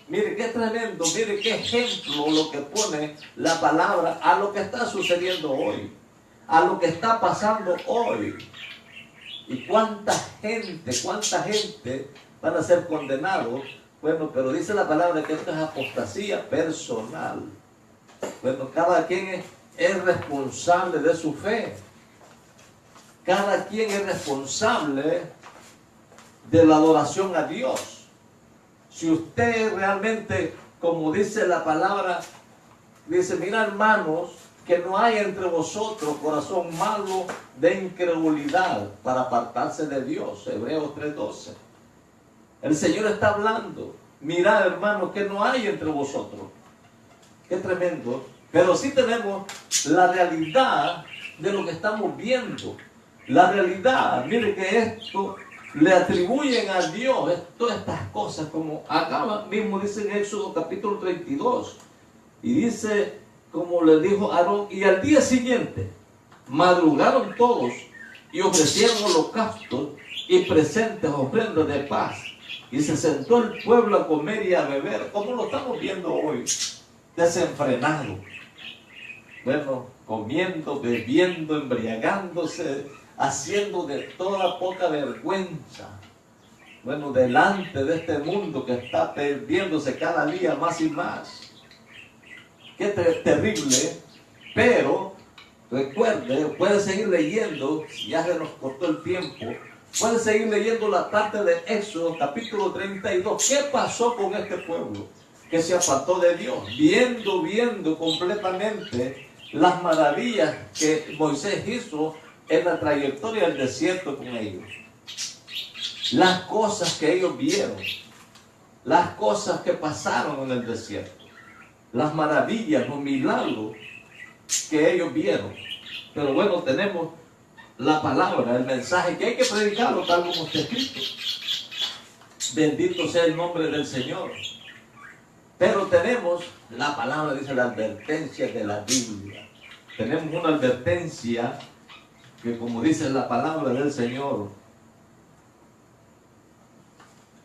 Mire qué tremendo, mire qué ejemplo lo que pone la palabra a lo que está sucediendo hoy, a lo que está pasando hoy. Y cuánta gente van a ser condenados. Bueno, pero dice la palabra que esto es apostasía personal. Bueno, cada quien es responsable de su fe. Cada quien es responsable de la adoración a Dios. Si usted realmente, como dice la palabra, dice, mira hermanos, que no hay entre vosotros corazón malo de incredulidad para apartarse de Dios. Hebreos 3:12. El Señor está hablando. Mirad, hermanos, que no hay entre vosotros. Qué tremendo. Pero sí tenemos la realidad de lo que estamos viendo. La realidad, mire que esto le atribuyen a Dios todas estas cosas, como acá mismo dice en Éxodo capítulo 32. Y dice, como le dijo Aarón, y al día siguiente madrugaron todos y ofrecieron holocaustos y presentes, ofrendas de paz. Y se sentó el pueblo a comer y a beber, como lo estamos viendo hoy, desenfrenado. Bueno, comiendo, bebiendo, embriagándose, haciendo de toda poca vergüenza. Bueno, delante de este mundo que está perdiéndose cada día más y más. Qué terrible, pero recuerde, puede seguir leyendo, ya se nos cortó el tiempo. Pueden seguir leyendo la parte de Éxodo, capítulo 32. ¿Qué pasó con este pueblo que se apartó de Dios? Viendo completamente las maravillas que Moisés hizo en la trayectoria del desierto con ellos. Las cosas que ellos vieron, las cosas que pasaron en el desierto, las maravillas, los milagros que ellos vieron. Pero bueno, tenemos la palabra, el mensaje que hay que predicarlo tal como está escrito. Bendito sea el nombre del Señor. Pero tenemos la palabra, dice la advertencia de la Biblia. Tenemos una advertencia que, como dice la palabra del Señor,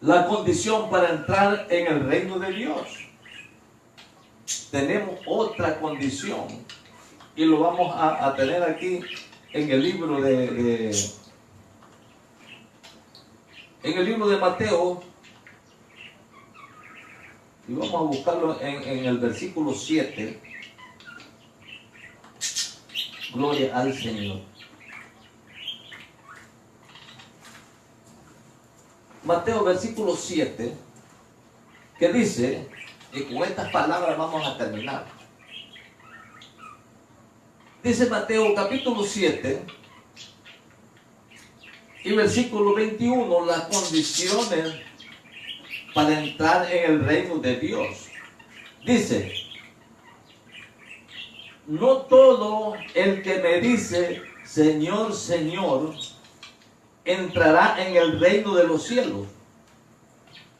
la condición para entrar en el reino de Dios. Tenemos otra condición y lo vamos a tener aquí en el libro en el libro de Mateo, y vamos a buscarlo en el versículo 7. Gloria al Señor. Mateo versículo 7, que dice, y con estas palabras vamos a terminar. Dice Mateo capítulo 7 y versículo 21, las condiciones para entrar en el reino de Dios. Dice, no todo el que me dice, Señor, Señor, entrará en el reino de los cielos.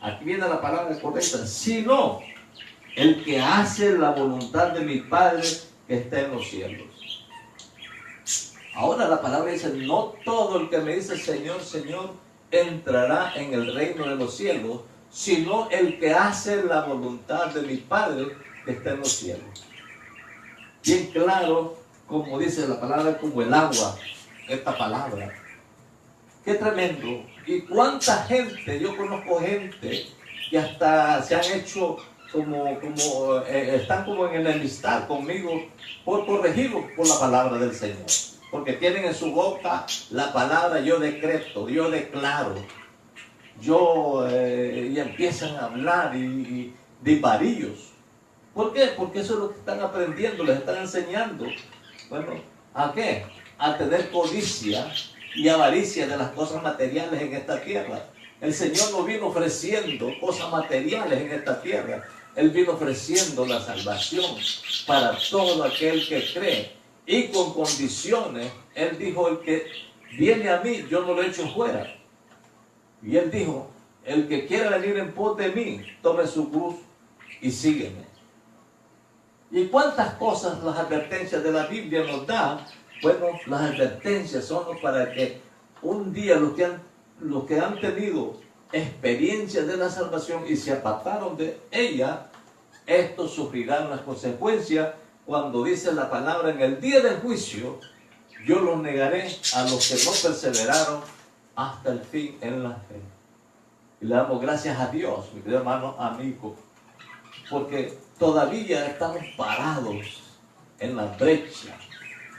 Aquí viene la palabra correcta, sino el que hace la voluntad de mi Padre que está en los cielos. Ahora la palabra dice, no todo el que me dice Señor, Señor, entrará en el reino de los cielos, sino el que hace la voluntad de mi Padre que está en los cielos. Bien claro, como dice la palabra, como el agua, esta palabra. Qué tremendo. Y cuánta gente, yo conozco gente que hasta se han hecho están como en enemistad conmigo por corregirlo por la palabra del Señor. Porque tienen en su boca la palabra, yo decreto, yo declaro, y empiezan a hablar y divarillos. ¿Por qué? Porque eso es lo que están aprendiendo, les están enseñando. Bueno, ¿a qué? A tener codicia y avaricia de las cosas materiales en esta tierra. El Señor no vino ofreciendo cosas materiales en esta tierra. Él vino ofreciendo la salvación para todo aquel que cree. Y con condiciones, Él dijo, el que viene a mí, yo no lo echo fuera. Y Él dijo, el que quiera venir en pos de mí, tome su cruz y sígueme. ¿Y cuántas cosas las advertencias de la Biblia nos dan? Bueno, las advertencias son para que un día los que han tenido experiencia de la salvación y se apartaron de ella, estos sufrirán las consecuencias cuando dice la palabra en el día del juicio, yo los negaré a los que no perseveraron hasta el fin en la fe. Y le damos gracias a Dios, mi querido hermano, amigo, porque todavía estamos parados en la brecha,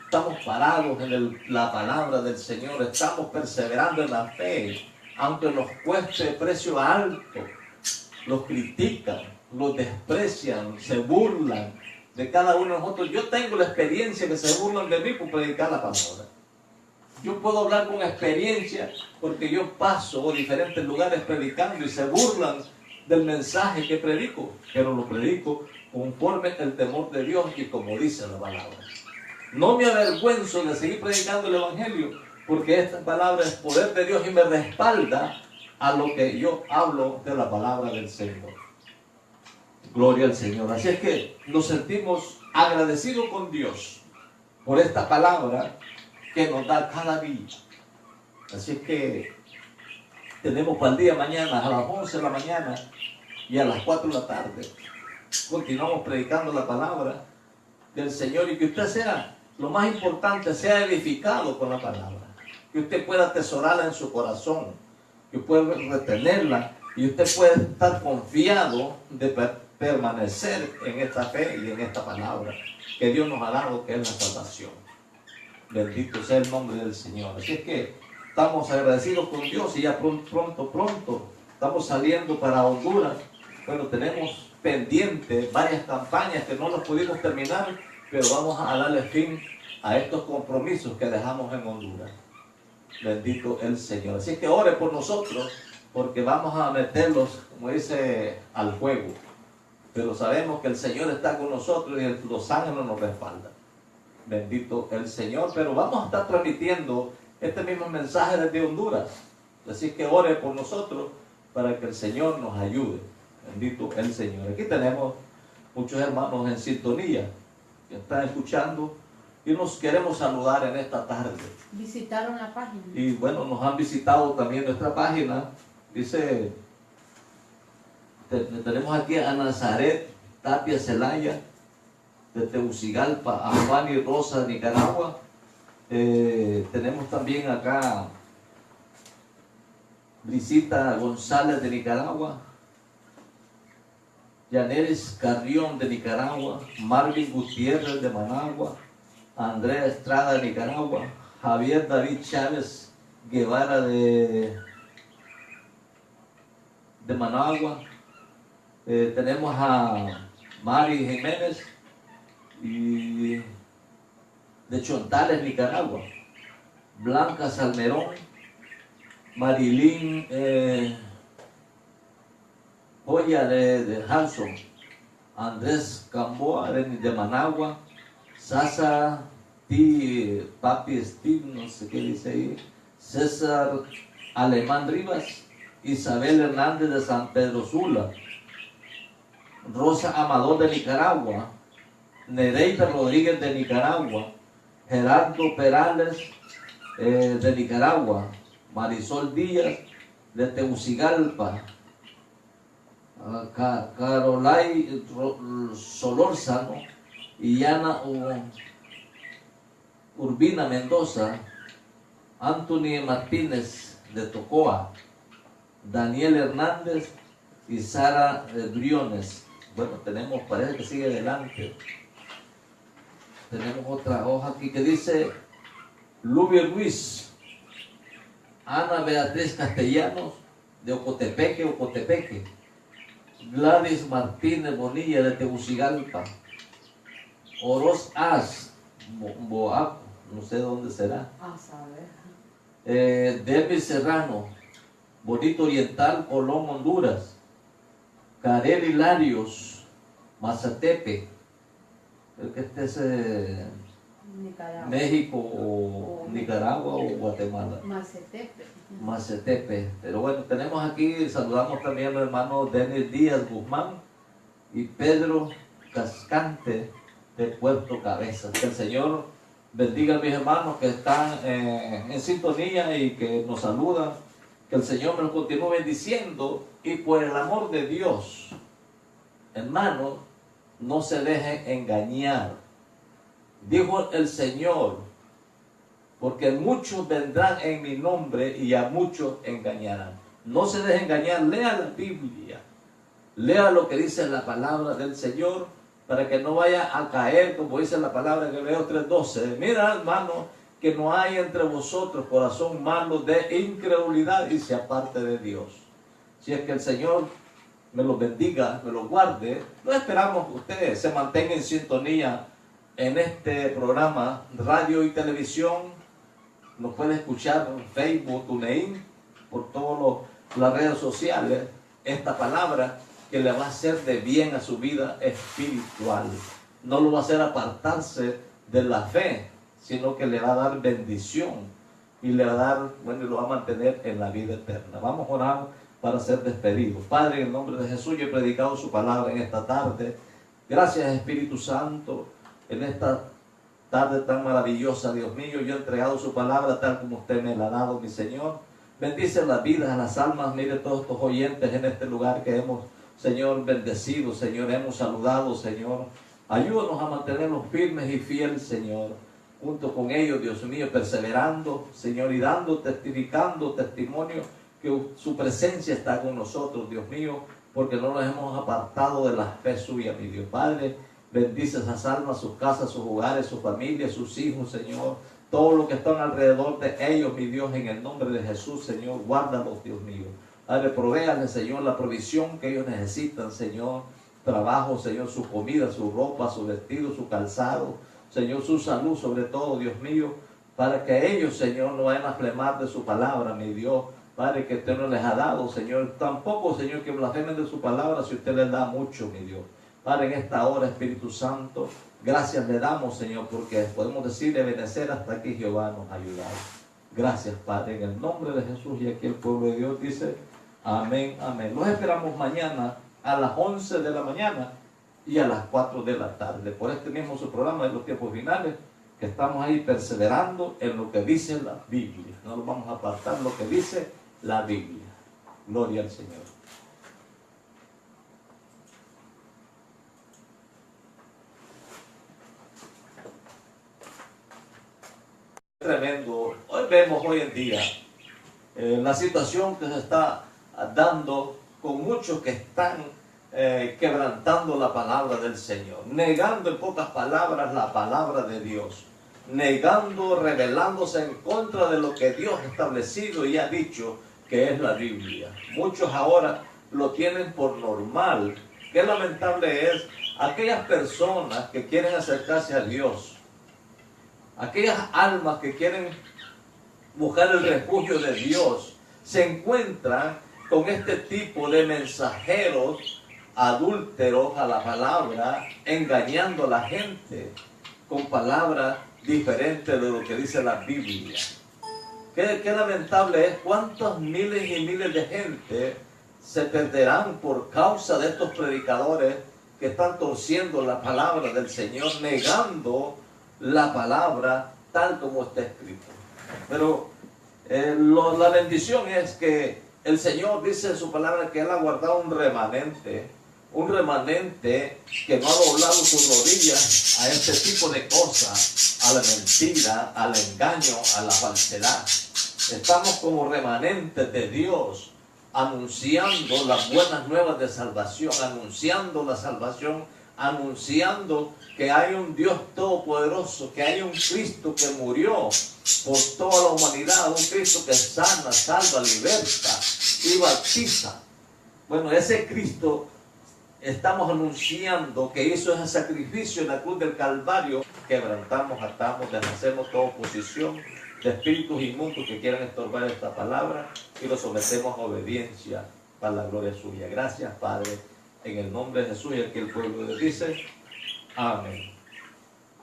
estamos parados en la palabra del Señor, estamos perseverando en la fe, aunque nos cueste precio alto, los critican, los desprecian, se burlan de cada uno de nosotros. Yo tengo la experiencia que se burlan de mí por predicar la palabra. Yo puedo hablar con experiencia porque yo paso a diferentes lugares predicando y se burlan del mensaje que predico, pero lo predico conforme el temor de Dios y como dice la palabra. No me avergüenzo de seguir predicando el Evangelio porque esta palabra es poder de Dios y me respalda a lo que yo hablo de la palabra del Señor. Gloria al Señor. Así es que nos sentimos agradecidos con Dios por esta palabra que nos da cada día. Así es que tenemos para el día mañana a las 11 de la mañana y a las 4 de la tarde. Continuamos predicando la palabra del Señor y que usted sea, lo más importante, sea edificado con la palabra. Que usted pueda atesorarla en su corazón, que pueda retenerla y usted pueda estar confiado de permanecer en esta fe y en esta palabra que Dios nos ha dado, que es la salvación. Bendito sea el nombre del Señor. Así es que estamos agradecidos con Dios y ya pronto estamos saliendo para Honduras. Bueno, tenemos pendientes varias campañas que no las pudimos terminar, pero vamos a darle fin a estos compromisos que dejamos en Honduras. Bendito el Señor. Así que ore por nosotros, porque vamos a meterlos, como dice, al fuego. Pero sabemos que el Señor está con nosotros y los ángeles nos respaldan. Bendito el Señor. Pero vamos a estar transmitiendo este mismo mensaje desde Honduras. Así que ore por nosotros para que el Señor nos ayude. Bendito el Señor. Aquí tenemos muchos hermanos en sintonía que están escuchando y nos queremos saludar en esta tarde. Visitaron la página. Y bueno, nos han visitado también nuestra página. Dice, tenemos aquí a Nazaret Tapia Celaya, de Tegucigalpa, a Juan y Rosa, de Nicaragua. Tenemos también acá Brisita González, de Nicaragua, Yaneris Carrión, de Nicaragua, Marvin Gutiérrez, de Managua, Andrea Estrada, de Nicaragua, Javier David Chávez Guevara, de Managua. Tenemos a Mari Jiménez y de Chontales, Nicaragua, Blanca Salmerón, Marilyn Joya de Hanson, Andrés Gamboa de Managua, Sasa Papi Steve, no sé qué dice ahí, César Alemán Rivas, Isabel Hernández de San Pedro Sula, Rosa Amador de Nicaragua, Nereida Rodríguez de Nicaragua, Gerardo Perales de Nicaragua, Marisol Díaz de Tegucigalpa, Carolay Solórzano y Ana Urbina Mendoza, Anthony Martínez de Tocoa, Daniel Hernández y Sara Briones. Bueno, tenemos, parece que sigue adelante. Tenemos otra hoja aquí que dice Lubia Ruiz, Ana Beatriz Castellanos de Ocotepeque, Gladys Martínez Bonilla de Tegucigalpa, Oroz As, no sé dónde será, A saber. Debbie Serrano Bonito Oriental, Colón, Honduras, Carel y Larios, Mazatepe, creo que este es Nicaragua. México o Nicaragua o Guatemala. Macetepe. Macetepe. Pero bueno, tenemos aquí, saludamos también a los hermanos Denis Díaz Guzmán y Pedro Cascante de Puerto Cabezas. Que el Señor bendiga a mis hermanos que están en sintonía y que nos saludan. Que el Señor me los continúe bendiciendo y por el amor de Dios, hermanos, no se dejen engañar. Dijo el Señor, porque muchos vendrán en mi nombre y a muchos engañarán. No se dejen engañar, lea la Biblia, lea lo que dice la palabra del Señor, para que no vaya a caer, como dice la palabra en Hebreos 3:12. Mira, hermano, que no hay entre vosotros corazón malo de incredulidad y se aparte de Dios. Si es que el Señor me los bendiga, me los guarde, no esperamos que ustedes se mantengan en sintonía en este programa, radio y televisión. Nos puede escuchar en Facebook, TuneIn, por todas las redes sociales, esta palabra que le va a hacer de bien a su vida espiritual. No lo va a hacer apartarse de la fe, sino que le va a dar bendición y le va a dar, bueno, y lo va a mantener en la vida eterna. Vamos a orar para ser despedidos. Padre, en el nombre de Jesús, yo he predicado su palabra en esta tarde. Gracias, Espíritu Santo, en esta tarde tan maravillosa, Dios mío. Yo he entregado su palabra tal como usted me la ha dado, mi Señor. Bendice las vidas, las almas. Mire todos estos oyentes en este lugar que hemos, Señor, bendecido, Señor, hemos saludado, Señor. Ayúdanos a mantenernos firmes y fieles, Señor, junto con ellos, Dios mío, perseverando, Señor, y dando, testificando testimonio que su presencia está con nosotros, Dios mío, porque no nos hemos apartado de la fe suya, mi Dios. Padre, bendice esas almas, sus casas, sus hogares, sus familias, sus hijos, Señor, todo lo que están alrededor de ellos, mi Dios, en el nombre de Jesús, Señor, guárdalos, Dios mío. Padre, provéale, Señor, la provisión que ellos necesitan, Señor, trabajo, Señor, su comida, su ropa, su vestido, su calzado, Señor, su salud, sobre todo, Dios mío, para que ellos, Señor, no vayan a flemar de su palabra, mi Dios, Padre, que usted no les ha dado, Señor, tampoco, Señor, que blasfemen de su palabra si usted les da mucho, mi Dios. Padre, en esta hora, Espíritu Santo, gracias le damos, Señor, porque podemos decir de benecer hasta aquí Jehová nos ha ayudado. Gracias, Padre, en el nombre de Jesús, y aquí el pueblo de Dios dice, amén, amén. Los esperamos mañana a las 11 de la mañana y a las 4 de la tarde, por este mismo su programa de los tiempos finales, que estamos ahí perseverando en lo que dice la Biblia. No nos vamos a apartar lo que dice la Biblia. Gloria al Señor. Tremendo. Hoy vemos hoy en día la situación que se está dando con muchos que están quebrantando la palabra del Señor, negando en pocas palabras la palabra de Dios, negando, rebelándose en contra de lo que Dios ha establecido y ha dicho que es la Biblia. Muchos ahora lo tienen por normal. Qué lamentable es aquellas personas que quieren acercarse a Dios, aquellas almas que quieren buscar el refugio de Dios, se encuentran con este tipo de mensajeros adúlteros a la palabra, engañando a la gente con palabras diferentes de lo que dice la Biblia. Qué lamentable es cuántos miles y miles de gente se perderán por causa de estos predicadores que están torciendo la palabra del Señor, negando la palabra tal como está escrito. Pero la bendición es que el Señor dice en su palabra que Él ha guardado un remanente que no ha doblado sus rodillas a este tipo de cosas, a la mentira, al engaño, a la falsedad. Estamos como remanentes de Dios, anunciando las buenas nuevas de salvación, anunciando la salvación, anunciando que hay un Dios todopoderoso, que hay un Cristo que murió por toda la humanidad, un Cristo que sana, salva, liberta y bautiza. Bueno, ese Cristo estamos anunciando que hizo ese sacrificio en la cruz del Calvario. Quebrantamos, atamos, deshacemos toda oposición de espíritus inmundos que quieran estorbar esta palabra y los sometemos a obediencia para la gloria suya. Gracias, Padre, en el nombre de Jesús, y el que el pueblo le dice, amén.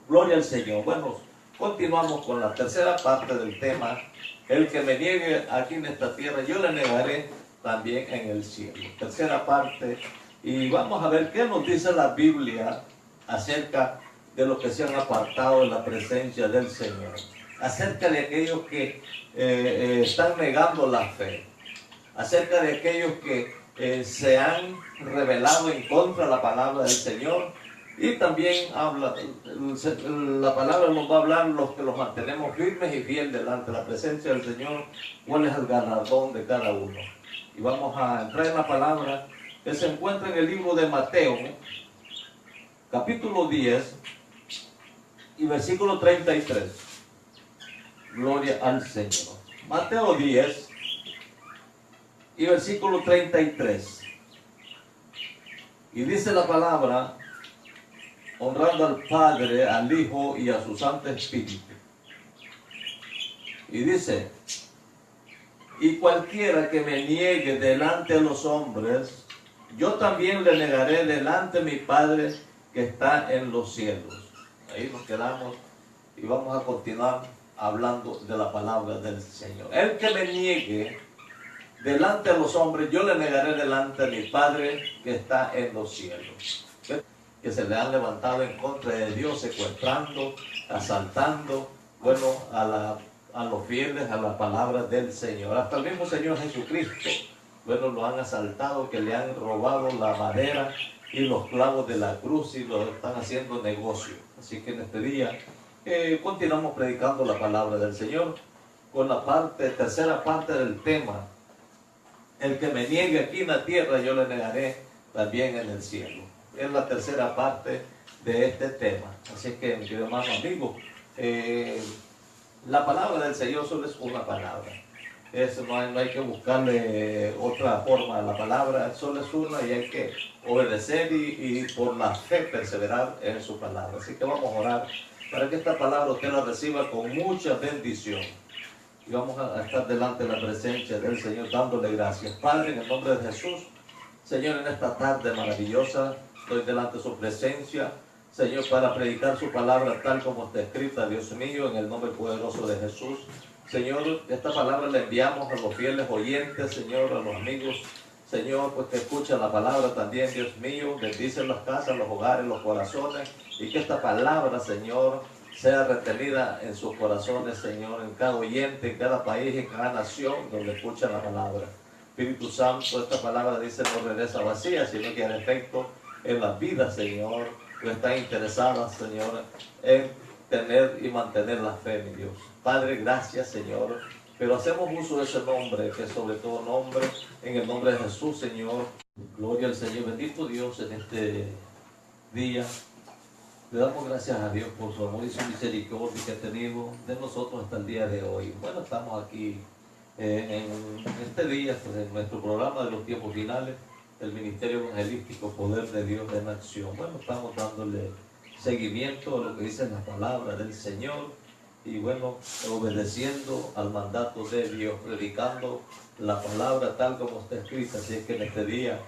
Gloria al Señor. Bueno, continuamos con la tercera parte del tema. El que me niegue aquí en esta tierra, yo le negaré también en el cielo. Tercera parte. Y vamos a ver qué nos dice la Biblia acerca de los que se han apartado de la presencia del Señor. Acerca de aquellos que están negando la fe. Acerca de aquellos que se han rebelado en contra de la palabra del Señor. Y también habla, la palabra nos va a hablar los que los mantenemos firmes y fieles delante de la presencia del Señor, cuál es el galardón de cada uno. Y vamos a entrar en la palabra que se encuentra en el libro de Mateo, capítulo 10 y versículo 33. Gloria al Señor. Mateo 10 y versículo 33. Y dice la palabra, honrando al Padre, al Hijo y a su Santo Espíritu. Y dice, y cualquiera que me niegue delante de los hombres, yo también le negaré delante de mi Padre que está en los cielos. Ahí nos quedamos y vamos a continuar hablando de la palabra del Señor. El que me niegue delante de los hombres, yo le negaré delante de mi Padre que está en los cielos. Que se le han levantado en contra de Dios, secuestrando, asaltando, bueno, a los fieles, a la palabra del Señor. Hasta el mismo Señor Jesucristo, bueno, lo han asaltado, que le han robado la madera y los clavos de la cruz y lo están haciendo negocio. Así que en este día continuamos predicando la palabra del Señor con la tercera parte del tema. El que me niegue aquí en la tierra, yo le negaré también en el cielo. Es la tercera parte de este tema. Así que, mi querido hermano amigo, la palabra del Señor solo es una palabra. Eso no hay que buscarle otra forma a la palabra, solo es una y hay que obedecer y por la fe perseverar en su palabra. Así que vamos a orar para que esta palabra usted la reciba con mucha bendición. Y vamos a estar delante de la presencia del Señor dándole gracias. Padre, en el nombre de Jesús, Señor, en esta tarde maravillosa, estoy delante de su presencia, Señor, para predicar su palabra tal como está escrita, Dios mío, en el nombre poderoso de Jesús. Señor, esta palabra la enviamos a los fieles oyentes, Señor, a los amigos, Señor, pues que escuchan la palabra también, Dios mío, bendice las casas, los hogares, los corazones, y que esta palabra, Señor, sea retenida en sus corazones, Señor, en cada oyente, en cada país, en cada nación donde escuchan la palabra. Espíritu Santo, esta palabra dice no regresa vacía, sino que hará efecto en las vidas, Señor, que están interesadas, Señor, en tener y mantener la fe, mi Dios. Padre, gracias, Señor, pero hacemos uso de ese nombre, que es sobre todo nombre, en el nombre de Jesús, Señor. Gloria al Señor, bendito Dios en este día. Le damos gracias a Dios por su amor y su misericordia que ha tenido de nosotros hasta el día de hoy. Bueno, estamos aquí en este día, pues, en nuestro programa de los tiempos finales, el Ministerio Evangelístico Poder de Dios en Acción. Bueno, estamos dándole seguimiento a lo que dice la palabra del Señor y bueno, obedeciendo al mandato de Dios, predicando la palabra tal como está escrita. Así es que en este día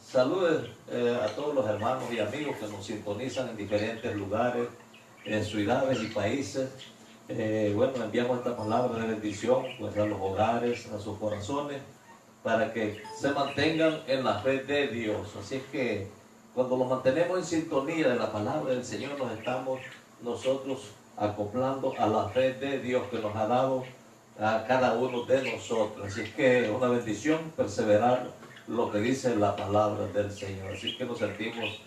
saludes a todos los hermanos y amigos que nos sintonizan en diferentes lugares, en ciudades y países. Bueno, enviamos esta palabra de bendición pues, a los hogares, a sus corazones, para que se mantengan en la fe de Dios. Así es que cuando nos mantenemos en sintonía de la palabra del Señor, nos estamos nosotros acoplando a la fe de Dios que nos ha dado a cada uno de nosotros. Así es que es una bendición perseverar lo que dice la palabra del Señor. Así que nos sentimos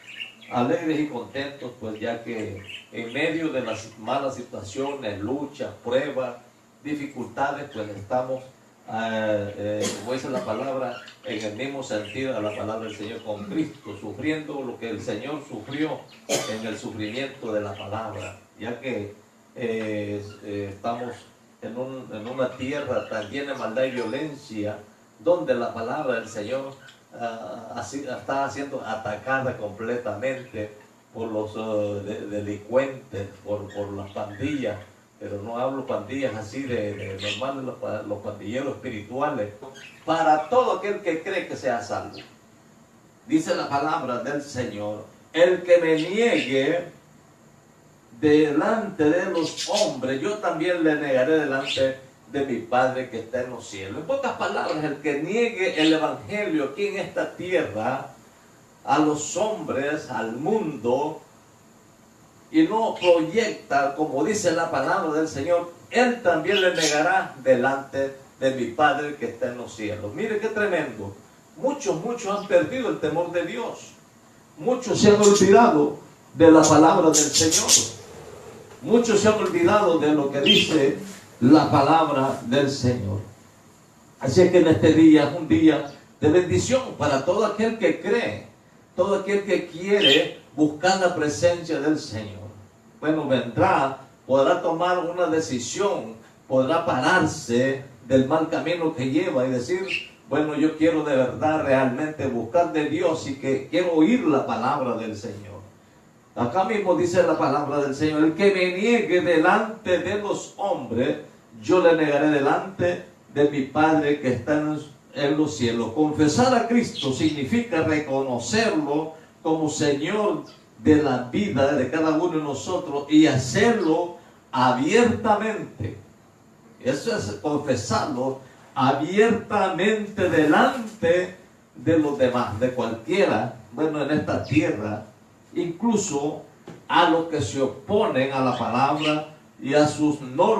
alegres y contentos, pues ya que en medio de las malas situaciones, luchas, pruebas, dificultades, pues estamos, como dice la palabra, en el mismo sentido de la palabra del Señor, con Cristo, sufriendo lo que el Señor sufrió en el sufrimiento de la palabra, ya que estamos en una tierra tan llena de maldad y violencia, donde la palabra del Señor está siendo atacada completamente por los delincuentes, por las pandillas, pero no hablo pandillas así de normales, los pandilleros espirituales, para todo aquel que cree que sea salvo. Dice la palabra del Señor, el que me niegue delante de los hombres, yo también le negaré delante de mi Padre que está en los cielos. En pocas palabras, el que niegue el evangelio aquí en esta tierra a los hombres, al mundo, y no proyecta, como dice la palabra del Señor, él también le negará delante de mi Padre que está en los cielos. Mire qué tremendo. Muchos han perdido el temor de Dios. Muchos se han olvidado de la palabra del Señor. Muchos se han olvidado de lo que dice la palabra del Señor. Así es que en este día es un día de bendición para todo aquel que cree, todo aquel que quiere buscar la presencia del Señor. Bueno, vendrá, podrá tomar una decisión, podrá pararse del mal camino que lleva y decir, bueno, yo quiero de verdad realmente buscar de Dios y que quiero oír la palabra del Señor. Acá mismo dice la palabra del Señor, el que me niegue delante de los hombres, yo le negaré delante de mi Padre que está en los cielos. Confesar a Cristo significa reconocerlo como Señor de la vida de cada uno de nosotros y hacerlo abiertamente. Eso es confesarlo abiertamente delante de los demás, de cualquiera, bueno, en esta tierra, incluso a los que se oponen a la palabra y a sus normas.